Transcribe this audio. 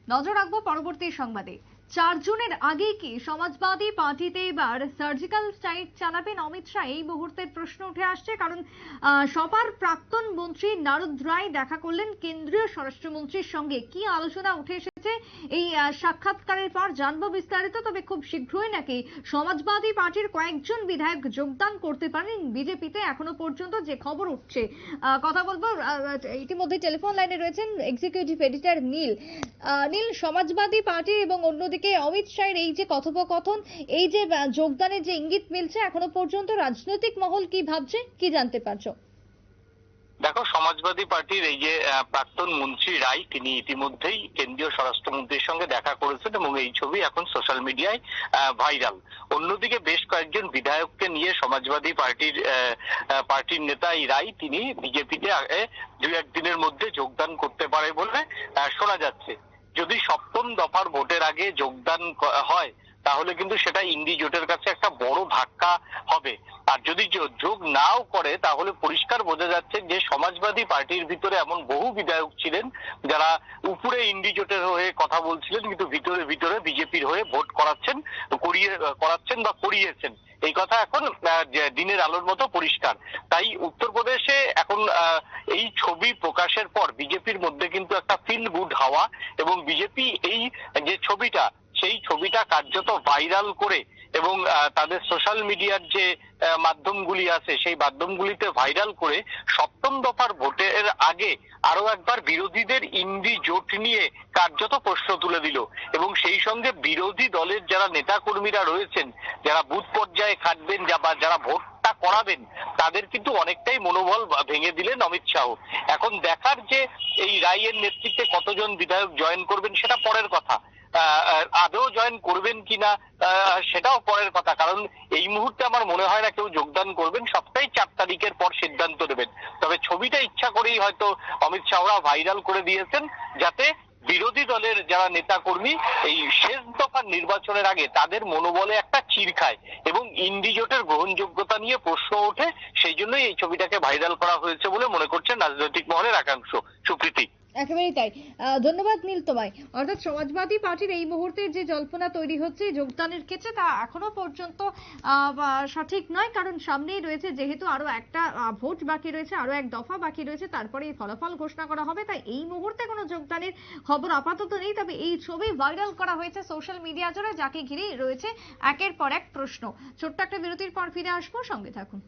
নজর রাখবো পরবর্তী সংবাদে। 4 জুনের আগে কি সমাজবাদী পার্টিতে এবার সার্জিক্যাল স্ট্রাইক চালাবেন অমিত শাহ? এই মুহূর্তের প্রশ্ন উঠে আসছে, কারণ সবার প্রাক্তন মন্ত্রী নারদ রায় দেখা করলেন কেন্দ্রীয় স্বরাষ্ট্রমন্ত্রীর সঙ্গে। কি আলোচনা উঠে এসেছে এই সাক্ষাৎকারের পর জানবো বিস্তারিত। তবে খুব শীঘ্রই নাকি সমাজবাদী পার্টির কয়েকজন বিধায়ক যোগদান করতে পারেন বিজেপিতে, এখনো পর্যন্ত যে খবর উঠছে। কথা বলবো, ইতিমধ্যে টেলিফোন লাইনে রয়েছেন এক্সিকিউটিভ এডিটর নীল। নীল, সমাজবাদী পার্টি এবং অন্যদিকে অমিত শাহের এই যে কথোপকথন, এই যে যোগদানের যে ইঙ্গিত মিলছে, এখনো পর্যন্ত রাজনৈতিক মহল কি ভাবছে, কি জানতে পারছো? দেখো, সমাজবাদী পার্টির এই যে প্রাক্তন মন্ত্রী রায়, তিনি ইতিমধ্যেই কেন্দ্রীয় স্বরাষ্ট্রমন্ত্রীর সঙ্গে দেখা করেছেন এবং এই ছবি এখন সোশ্যাল মিডিয়ায় ভাইরাল। অন্যদিকে বেশ কয়েকজন বিধায়ককে নিয়ে সমাজবাদী পার্টির নেতা এই রায়, তিনি বিজেপিতে 2-1 দিনের মধ্যে যোগদান করতে পারে বলে শোনা যাচ্ছে। যদি সপ্তম দফার ভোটের আগে যোগদান হয় তাহলে কিন্তু সেটা ইন্ডি জোটের কাছে একটা বড় ধাক্কা হবে। আর যদি যোগ নাও করে তাহলে পরিষ্কার বোঝা যাচ্ছে যে সমাজবাদী পার্টির ভিতরে এমন বহু বিধায়ক ছিলেন যারা উপরে ইন্ডি জোটের হয়ে কথা বলছিলেন, কিন্তু ভিতরে ভিতরে বিজেপির হয়ে ভোট করাচ্ছেন বা করিয়েছেন। এই কথা এখন দিনের আলোর মতো পরিষ্কার। তাই উত্তরপ্রদেশে এখন এই ছবি প্রকাশের পর বিজেপির মধ্যে কিন্তু একটা ফিল গুড হাওয়া, এবং বিজেপি এই যে ছবিটা, সেই ছবিটা কার্যত ভাইরাল করে এবং তাদের সোশ্যাল মিডিয়ার যে মাধ্যমগুলি আছে সেই মাধ্যমগুলিতে ভাইরাল করে সপ্তম দফার ভোটের আগে আরো একবার বিরোধীদের ইন্ডি জোট নিয়ে কার্যত প্রশ্ন তুলে দিল। এবং সেই সঙ্গে বিরোধী দলের যারা নেতা কর্মীরা রয়েছেন, যারা বুথ পর্যায়ে খাটবেন বা যারা ভোটটা করাবেন, তাদের কিন্তু অনেকটাই মনোবল ভেঙে দিলেন অমিত শাহ। এখন দেখার যে এই রায়ের নেতৃত্বে কতজন বিধায়ক জয়েন করবেন সেটা পরের কথা, আদৌ জয়েন করবেন কিনা সেটাও পরের কথা। কারণ এই মুহূর্তে আমার মনে হয় না কেউ যোগদান করবেন, সবটাই 4 তারিখের পর সিদ্ধান্ত নেবেন। তবে ছবিটা ইচ্ছা করেই হয়তো অমিত শাহরা ভাইরাল করে দিয়েছেন, যাতে বিরোধী দলের যারা নেতা কর্মী এই শেষ দফার নির্বাচনের আগে তাদের মনোবলে একটা চির খায় এবং ইন্ডি জোটের গ্রহণযোগ্যতা নিয়ে প্রশ্ন ওঠে। সেই জন্যই এই ছবিটাকে ভাইরাল করা হয়েছে বলে মনে করছেন রাজনৈতিক মহলের একাংশ। সুপ্রীতি। একেবারেই তাই। ধন্যবাদ নীল তোমায়। অর্থাৎ সমাজবাদী পার্টির এই মুহূর্তে যে জল্পনা তৈরি হচ্ছে যোগদানের ক্ষেত্রে, তা এখনো পর্যন্ত সঠিক নয়, কারণ সামনেই রয়েছে যেহেতু আরো একটা ভোট বাকি রয়েছে, আরো এক দফা বাকি রয়েছে, তারপরে ফলাফল ঘোষণা করা হবে। তাই এই মুহূর্তে কোনো যোগদানের খবর আপাতত নেই। তবে এই ছবি ভাইরাল করা হয়েছে সোশ্যাল মিডিয়া জুড়ে, যাকে ঘিরে রয়েছে একের পর এক প্রশ্ন। ছোট্ট একটা বিরতির পর ফিরে আসবো, সঙ্গে থাকুন।